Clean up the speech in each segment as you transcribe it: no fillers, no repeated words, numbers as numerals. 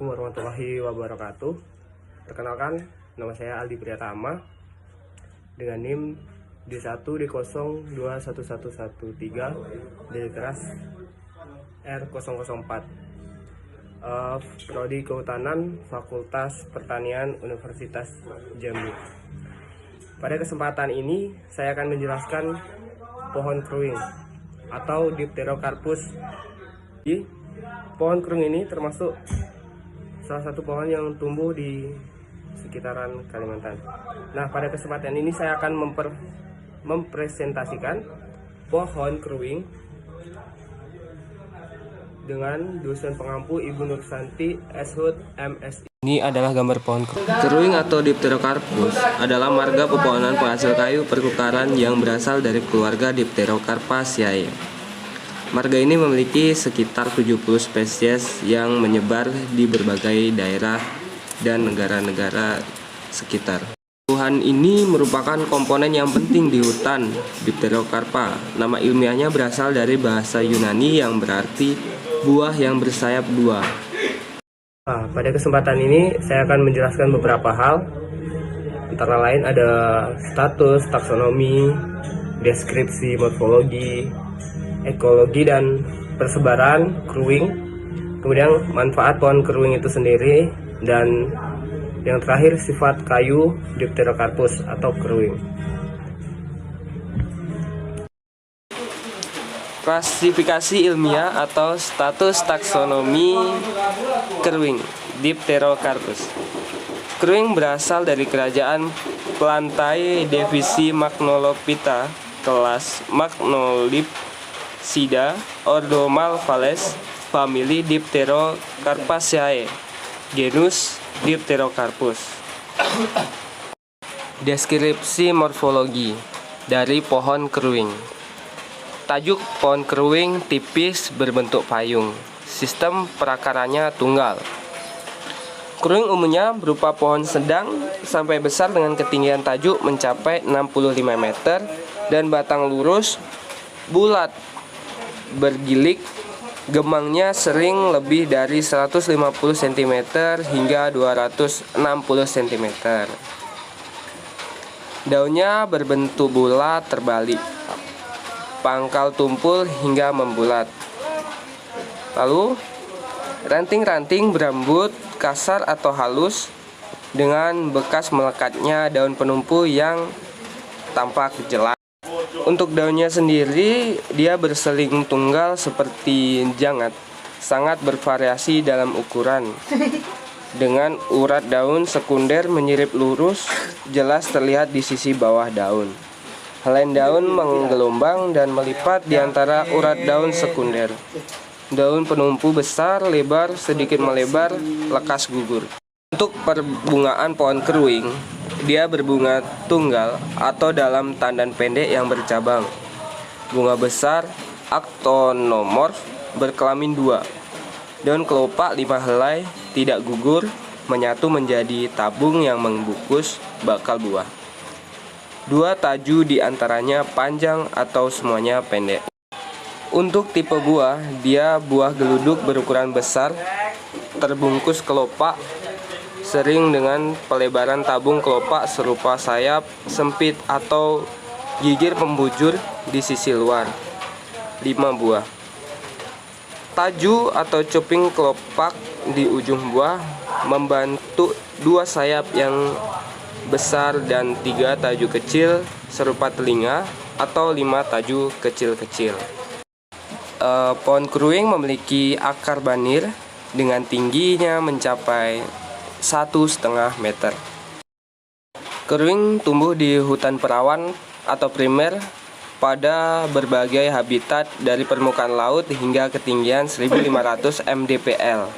Assalamualaikum warahmatullahi wabarakatuh. Perkenalkan, nama saya Aldi Priyatama dengan NIM D1D021113 dari keras R004, Prodi Kehutanan Fakultas Pertanian Universitas Jambi. Pada kesempatan ini saya akan menjelaskan pohon keruing atau Dipterocarpus. Pohon keruing ini termasuk salah satu pohon yang tumbuh di sekitaran Kalimantan. Nah, pada kesempatan ini saya akan mempresentasikan pohon keruing dengan dosen pengampu Ibu Nursanti Eshut MSI. Ini adalah gambar pohon keruing. Keruing atau Dipterocarpus adalah marga pepohonan penghasil kayu pertukaran yang berasal dari keluarga Dipterocarpaceae. Marga ini memiliki sekitar 70 spesies yang menyebar di berbagai daerah dan negara-negara sekitar. Tumbuhan ini merupakan komponen yang penting di hutan Dipterocarpa. Nama ilmiahnya berasal dari bahasa Yunani yang berarti buah yang bersayap dua. Nah, pada kesempatan ini saya akan menjelaskan beberapa hal, antara lain ada status, taksonomi, deskripsi, morfologi, ekologi dan persebaran keruing, kemudian manfaat pohon keruing itu sendiri, dan yang terakhir sifat kayu Dipterocarpus atau keruing. Klasifikasi ilmiah atau status taksonomi keruing Dipterocarpus. Keruing berasal dari kerajaan Plantae divisi Magnolophyta kelas Magnolipsida ordo Malvales famili Dipterocarpaceae genus Dipterocarpus. Deskripsi morfologi dari pohon keruing. Tajuk pohon keruing tipis berbentuk payung. Sistem perakarannya tunggal. Keruing umumnya berupa pohon sedang sampai besar dengan ketinggian tajuk mencapai 65 meter dan batang lurus, bulat, bergilik. Gemangnya sering lebih dari 150 cm hingga 260 cm. Daunnya berbentuk bulat terbalik. Pangkal tumpul hingga membulat. Lalu, ranting-ranting berambut kasar atau halus dengan bekas melekatnya daun penumpu yang tampak jelas. Untuk daunnya sendiri, dia berseling tunggal seperti jangat, sangat bervariasi daun ukuran. Dengan urat daun sekunder menyirip lurus, jelas terlihat di sisi bawah daun. Helai daun menggelombang dan melipat di antara urat daun sekunder. Daun penumpu besar, lebar, sedikit melebar, lekas gugur. Untuk perbungaan pohon keruing, dia berbunga tunggal atau dalam tandan pendek yang bercabang. Bunga besar, aktonomorf, berkelamin dua. Daun kelopak 5 helai, tidak gugur, menyatu menjadi tabung yang membungkus bakal buah. 2 taju di antaranya panjang atau semuanya pendek. Untuk tipe buah, dia buah geluduk berukuran besar, terbungkus kelopak, sering dengan pelebaran tabung kelopak serupa sayap sempit atau gigir pembujur di sisi luar. 5 buah. Taju atau cuping kelopak di ujung buah membentuk 2 sayap yang besar dan 3 taju kecil serupa telinga atau 5 taju kecil-kecil. Pohon keruing memiliki akar banir dengan tingginya mencapai 1,5 meter. Keruing tumbuh di hutan perawan atau primer pada berbagai habitat dari permukaan laut hingga ketinggian 1500 mdpl.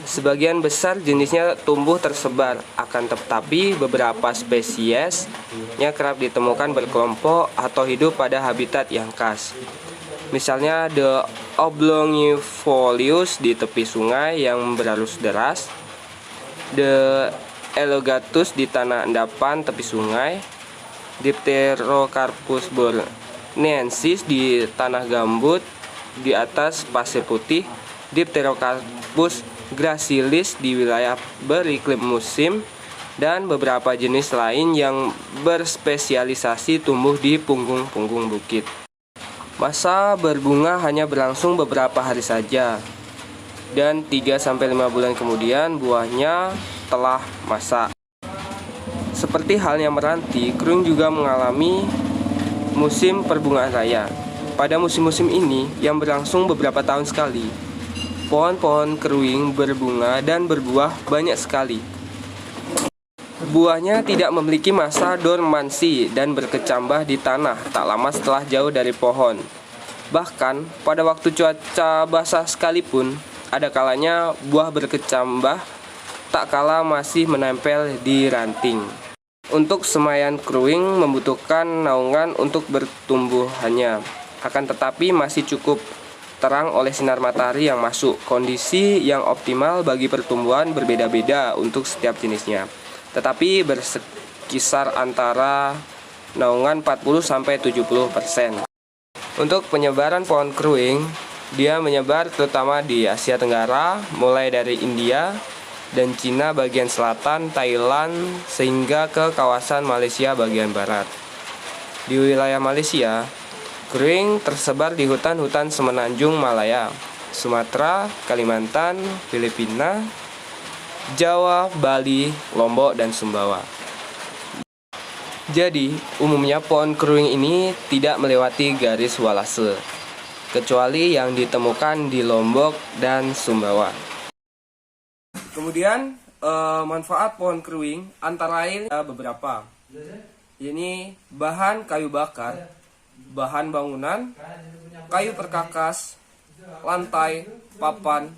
Sebagian besar jenisnya tumbuh tersebar, akan tetapi beberapa spesiesnya kerap ditemukan berkelompok atau hidup pada habitat yang khas. Misalnya The Oblongifolius di tepi sungai yang berarus deras, The Elogatus di tanah endapan tepi sungai, Dipterocarpus borneensis di tanah gambut di atas pasir putih, Dipterocarpus gracilis di wilayah beriklim musim, dan beberapa jenis lain yang berspesialisasi tumbuh di punggung-punggung bukit. Masa berbunga hanya berlangsung beberapa hari saja, dan 3-5 bulan kemudian buahnya telah masak. Seperti halnya meranti, keruing juga mengalami musim perbungaan raya. Pada musim-musim ini yang berlangsung beberapa tahun sekali, pohon-pohon keruing berbunga dan berbuah banyak sekali. Buahnya tidak memiliki masa dormansi dan berkecambah di tanah tak lama setelah jauh dari pohon. Bahkan pada waktu cuaca basah sekalipun, ada kalanya buah berkecambah tak kala masih menempel di ranting. Untuk semaian keruing membutuhkan naungan untuk bertumbuhannya, akan tetapi masih cukup terang oleh sinar matahari yang masuk. Kondisi yang optimal bagi pertumbuhan berbeda-beda untuk setiap jenisnya, tetapi berkisar antara naungan 40-70%. Untuk penyebaran pohon keruing, dia menyebar terutama di Asia Tenggara, mulai dari India dan Cina bagian selatan, Thailand, sehingga ke kawasan Malaysia bagian barat. Di wilayah Malaysia, keruing tersebar di hutan-hutan semenanjung Malaya, Sumatera, Kalimantan, Filipina, Jawa, Bali, Lombok, dan Sumbawa. Jadi, umumnya pohon keruing ini tidak melewati garis walase, kecuali yang ditemukan di Lombok dan Sumbawa. Kemudian manfaat pohon keruing antara lain beberapa. Ini bahan kayu bakar, bahan bangunan, kayu perkakas, lantai, papan,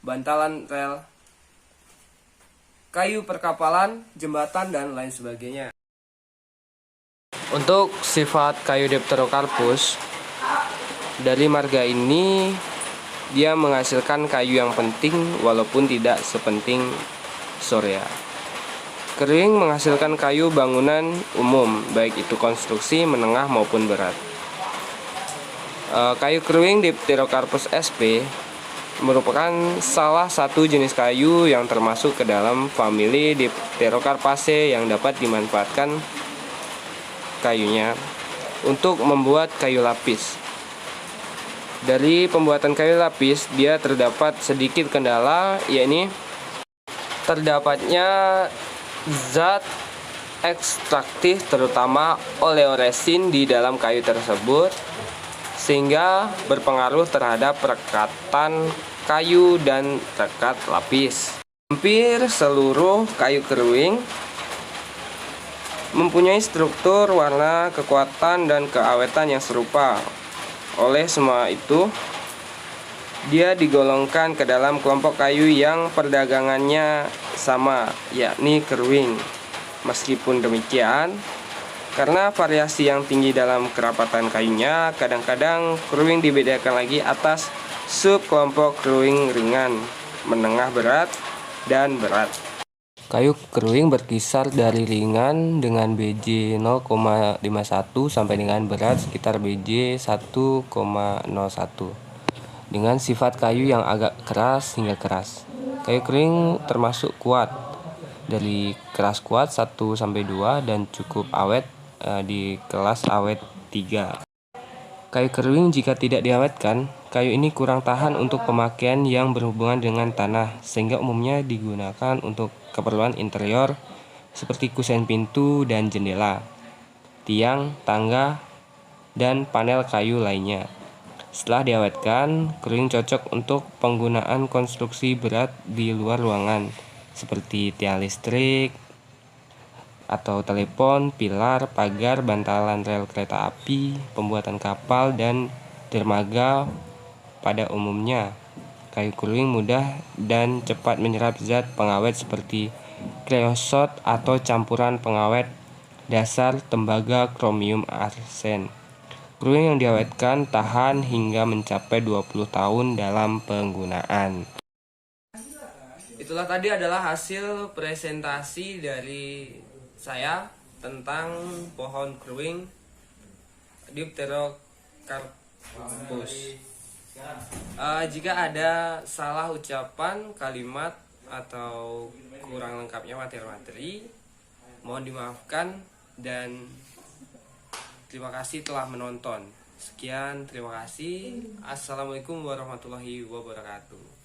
bantalan rel, kayu perkapalan, jembatan, dan lain sebagainya. Untuk sifat kayu Dipterocarpus, dari marga ini dia menghasilkan kayu yang penting walaupun tidak sepenting Sorea. Keruing menghasilkan kayu bangunan umum, baik itu konstruksi, menengah maupun berat. Kayu keruing Dipterocarpus sp merupakan salah satu jenis kayu yang termasuk ke dalam famili Dipterocarpaceae yang dapat dimanfaatkan kayunya untuk membuat kayu lapis. Dari pembuatan kayu lapis, dia terdapat sedikit kendala, yakni terdapatnya zat ekstraktif terutama oleoresin di dalam kayu tersebut, sehingga berpengaruh terhadap perekatan kayu dan rekat lapis. Hampir seluruh kayu keruing mempunyai struktur, warna, kekuatan, dan keawetan yang serupa. Oleh semua itu, dia digolongkan ke dalam kelompok kayu yang perdagangannya sama, yakni keruing. Meskipun demikian, karena variasi yang tinggi dalam kerapatan kayunya, kadang-kadang keruing dibedakan lagi atas sub kelompok keruing ringan, menengah berat, dan berat. Kayu keruing berkisar dari ringan dengan BJ 0,51 sampai dengan berat sekitar BJ 1,01 dengan sifat kayu yang agak keras hingga keras. Kayu keruing termasuk kuat, dari keras kuat 1-2 dan cukup awet di kelas awet 3. Kayu keruing jika tidak diawetkan, kayu ini kurang tahan untuk pemakaian yang berhubungan dengan tanah, sehingga umumnya digunakan untuk keperluan interior seperti kusen pintu dan jendela, tiang, tangga, dan panel kayu lainnya. Setelah diawetkan, keruing cocok untuk penggunaan konstruksi berat di luar ruangan seperti tiang listrik atau telepon, pilar, pagar, bantalan rel kereta api, pembuatan kapal, dan dermaga. Pada umumnya, kayu keruing mudah dan cepat menyerap zat pengawet seperti kreosot atau campuran pengawet dasar tembaga kromium arsen. Keruing yang diawetkan tahan hingga mencapai 20 tahun dalam penggunaan. Itulah tadi adalah hasil presentasi dari saya tentang pohon keruing Dipterocarpus. Jika ada salah ucapan, kalimat, atau kurang lengkapnya materi-materi, mohon dimaafkan dan terima kasih telah menonton. Sekian, terima kasih. Assalamualaikum warahmatullahi wabarakatuh.